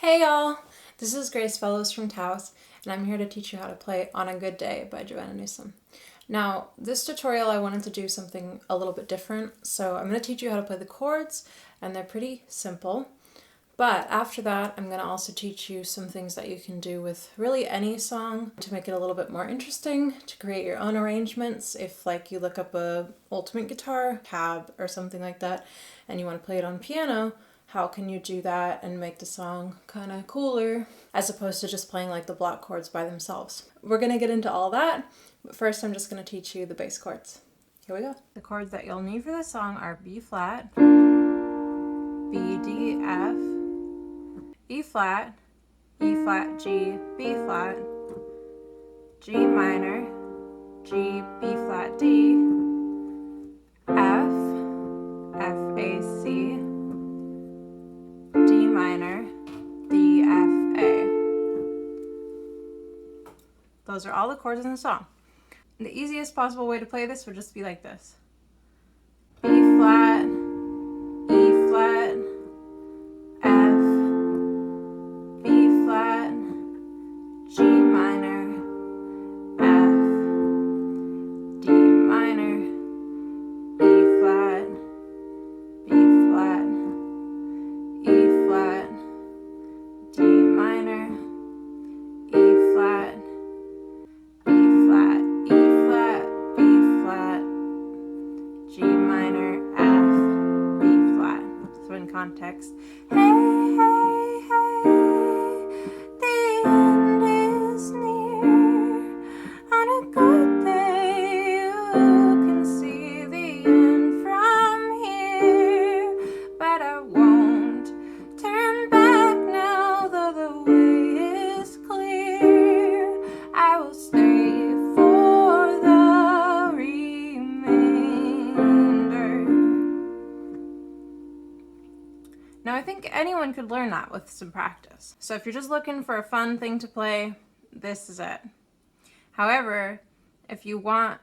Hey y'all! This is Grace Fellows from Towse, and I'm here to teach you how to play On a Good Day by Joanna Newsom. Now, this tutorial I wanted to do something a little bit different, so I'm going to teach you how to play the chords, and they're pretty simple. But after that, I'm going to also teach you some things that you can do with really any song to make it a little bit more interesting, to create your own arrangements. If like you look up a ultimate guitar tab or something like that, and you want to play it on piano, how can you do that and make the song kind of cooler as opposed to just playing like the block chords by themselves? We're going to get into all that, but first I'm just going to teach you the bass chords. Here we go. The chords that you'll need for this song are B flat, B, D, F, E flat, E flat, G, B flat, G minor, G, B flat, D, F, F, A, C, D minor, D, F, A. Those are all the chords in the song. The easiest possible way to play this would just be like this. B flat, E flat, F, B flat, G minor, F, D minor, E flat, B flat, E flat, D minor, E flat, B flat, E flat, B flat, G minor, F, B flat. So in context, hey, hey, hey, the end is near. On a good day, you can see the end from here, but I won't turn back now, though the way is clear. I will stay for the remainder. Now I think anyone could learn that with some practice. So if you're just looking for a fun thing to play, this is it. However, if you want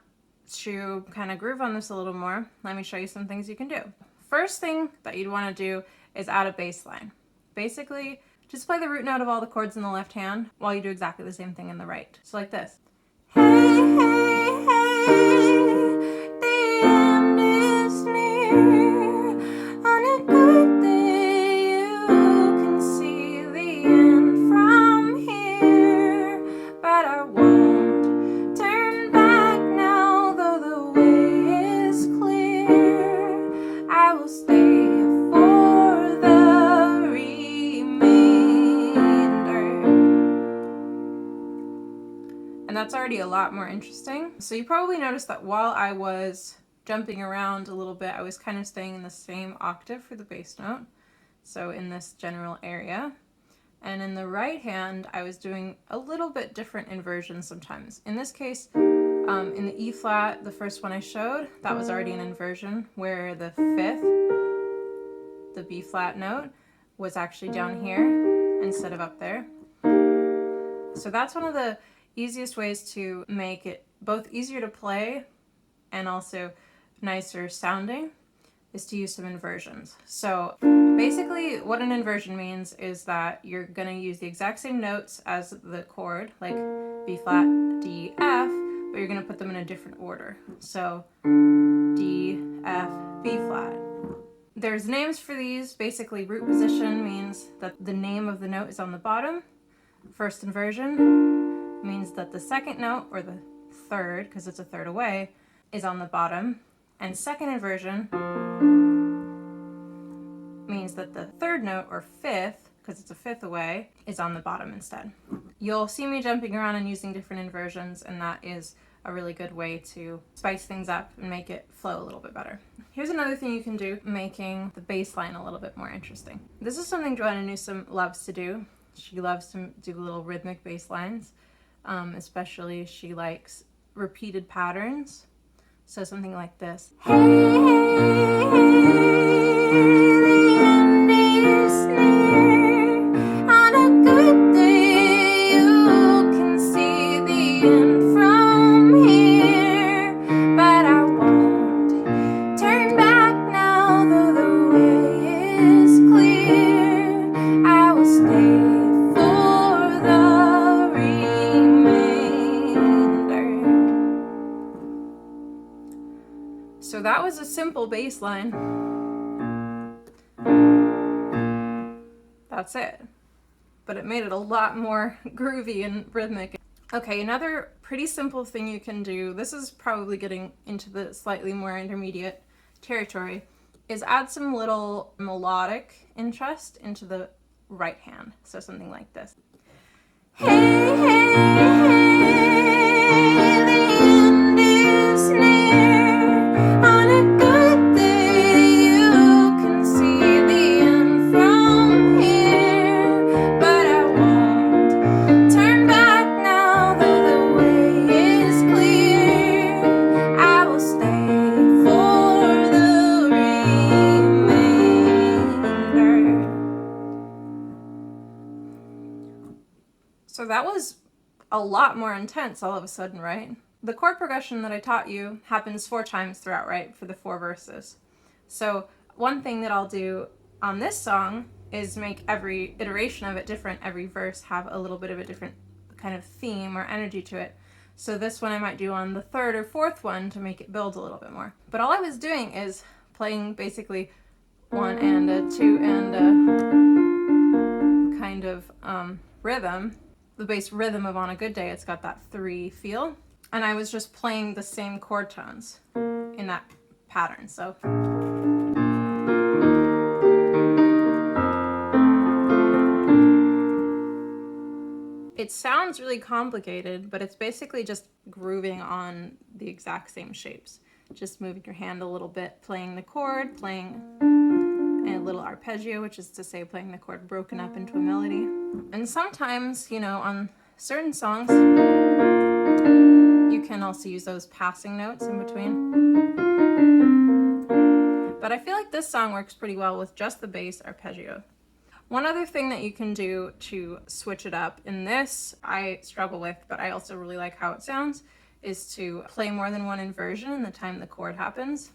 to kind of groove on this a little more, let me show you some things you can do. First thing that you'd want to do is add a bass line. Basically, just play the root note of all the chords in the left hand while you do exactly the same thing in the right. So like this. Hey, hey, hey, the end is near. On a good day, you can see the end from here, but I won't turn back now, though the way is clear. I will stay for the remainder. And that's already a lot more interesting. So you probably noticed that while I was jumping around a little bit, I was kind of staying in the same octave for the bass note. So in this general area. And in the right hand, I was doing a little bit different inversions sometimes. In this case, in the E flat, the first one I showed, that was already an inversion, where the fifth, the B flat note, was actually down here instead of up there. So that's one of the easiest ways to make it both easier to play and also nicer sounding, is to use some inversions. So basically what an inversion means is that you're going to use the exact same notes as the chord, like B flat, D, F, but you're going to put them in a different order. So D, F, B flat. There's names for these. Basically, root position means that the name of the note is on the bottom. First inversion means that the second note, or the third, because it's a third away, is on the bottom. And second inversion means that the third note, or fifth, because it's a fifth away, is on the bottom instead. You'll see me jumping around and using different inversions, and that is a really good way to spice things up and make it flow a little bit better. Here's another thing you can do, making the bass line a little bit more interesting. This is something Joanna Newsom loves to do. She loves to do little rhythmic bass lines, especially she likes repeated patterns. So something like this. Hey, hey, hey, the end is near. On a good day, you can see the end from here, but I won't turn back now, though the way is clear. I will stay simple bass line. That's it. But it made it a lot more groovy and rhythmic. Okay, another pretty simple thing you can do, this is probably getting into the slightly more intermediate territory, is add some little melodic interest into the right hand. So something like this. Hey, hey, hey, the end is near. On a good day you can see the end from here. But I won't turn back now, though the way is clear. I will stay for the remainder. So that was a lot more intense all of a sudden, right? The chord progression that I taught you happens 4 times throughout, right, for the 4 verses. So one thing that I'll do on this song is make every iteration of it different. Every verse have a little bit of a different kind of theme or energy to it. So this one I might do on the 3rd or 4th one to make it build a little bit more. But all I was doing is playing basically 1 and a 2 and a kind of rhythm. The bass rhythm of On a Good Day, it's got that 3 feel. And I was just playing the same chord tones in that pattern. So it sounds really complicated, but it's basically just grooving on the exact same shapes. Just moving your hand a little bit, playing the chord, playing a little arpeggio, which is to say playing the chord broken up into a melody. And sometimes, you know, on certain songs, you can also use those passing notes in between. But I feel like this song works pretty well with just the bass arpeggio. One other thing that you can do to switch it up, in this I struggle with, but I also really like how it sounds, is to play more than one inversion in the time the chord happens.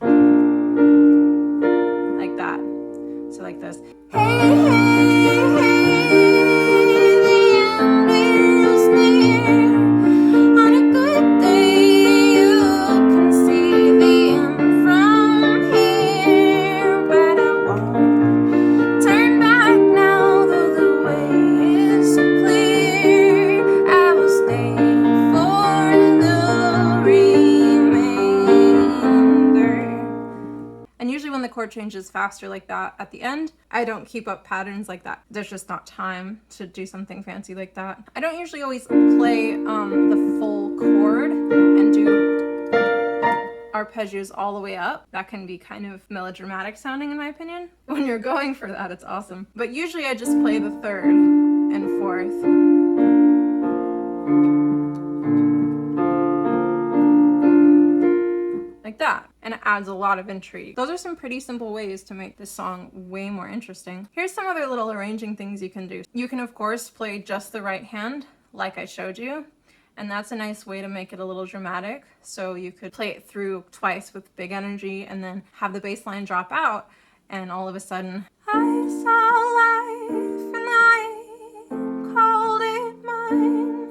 Like that. So like this. Hey, hey, hey, the end is near. On a good day you can see the end from here. But I won't turn back now, though the way is clear. I will stay for the remainder. And usually when the chord changes faster like that at the end, I don't keep up patterns like that. There's just not time to do something fancy like that. I don't usually always play the full chord and do arpeggios all the way up. That can be kind of melodramatic sounding in my opinion. When you're going for that, it's awesome. But usually I just play the 3rd and 4th. Like that, and it adds a lot of intrigue. Those are some pretty simple ways to make this song way more interesting. Here's some other little arranging things you can do. You can of course play just the right hand like I showed you, and that's a nice way to make it a little dramatic. So you could play it through twice with big energy and then have the bass line drop out, and all of a sudden I saw life and I called it mine.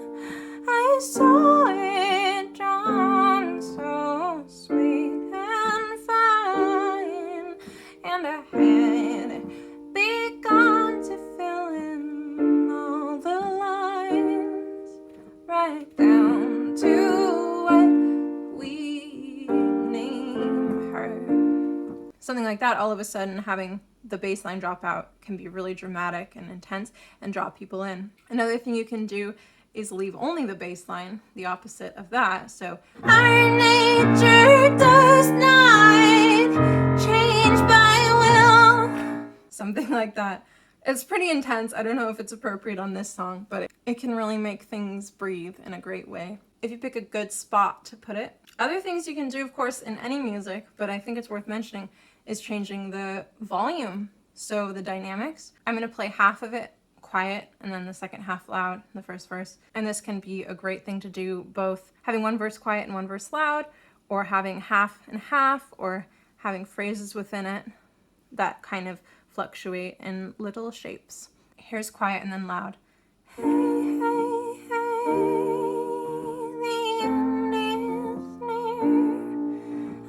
I saw it drawn so sweet and fine, and I had begun to fill in all the lines, right down to what we named her. Something like that, all of a sudden having the bass line drop out can be really dramatic and intense and draw people in. Another thing you can do is leave only the bass line, the opposite of that. So our nature does not change by will. Something like that. It's pretty intense. I don't know if it's appropriate on this song, but it can really make things breathe in a great way if you pick a good spot to put it. Other things you can do, of course, in any music, but I think it's worth mentioning, is changing the volume. So the dynamics. I'm going to play half of it quiet and then the second half loud, the first verse. And this can be a great thing to do, both having one verse quiet and one verse loud, or having half and half, or having phrases within it that kind of fluctuate in little shapes. Here's quiet and then loud. Hey, hey, hey, the end is near.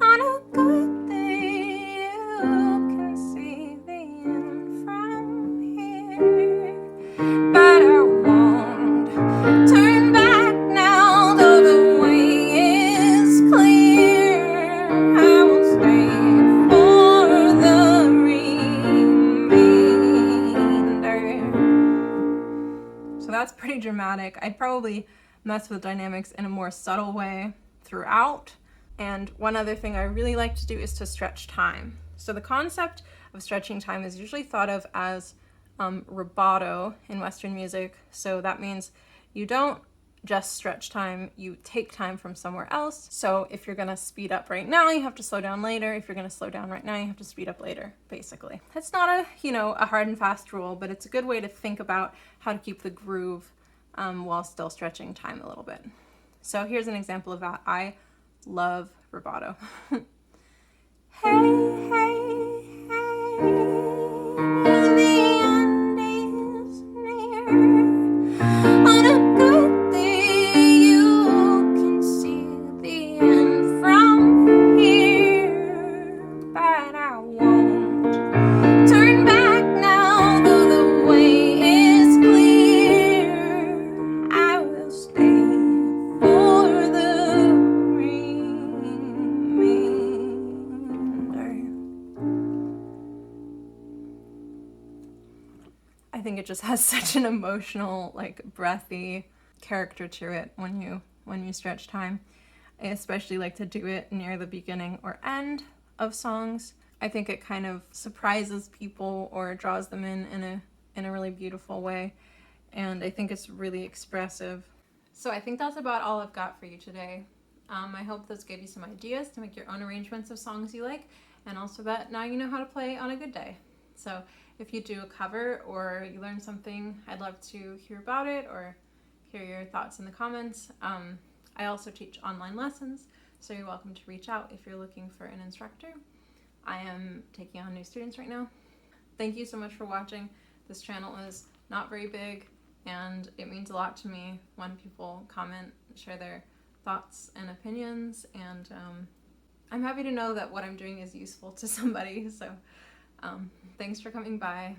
On a good day that's pretty dramatic. I'd probably mess with dynamics in a more subtle way throughout. And one other thing I really like to do is to stretch time. So the concept of stretching time is usually thought of as rubato in Western music. So that means you don't just stretch time, you take time from somewhere else. So if you're gonna speed up right now, you have to slow down later. If you're gonna slow down right now, you have to speed up later, basically. It's not a hard and fast rule, but it's a good way to think about how to keep the groove while still stretching time a little bit. So here's an example of that. I love rubato. Hey, hey, hey, the end is near. On a good day, you can see the end from here. But I won't turn back now, though the way is clear. I will stay for the remainder. I think it just has such an emotional, like, breathy character to it when you stretch time. I especially like to do it near the beginning or end of songs. I think it kind of surprises people or draws them in a really beautiful way, and I think it's really expressive. So I think that's about all I've got for you today. I hope this gave you some ideas to make your own arrangements of songs you like, and also that now you know how to play on a good day. So if you do a cover or you learn something, I'd love to hear about it or hear your thoughts in the comments. I also teach online lessons, so you're welcome to reach out if you're looking for an instructor. I am taking on new students right now. Thank you so much for watching. This channel is not very big, and it means a lot to me when people comment, share their thoughts and opinions, and I'm happy to know that what I'm doing is useful to somebody. So thanks for coming by.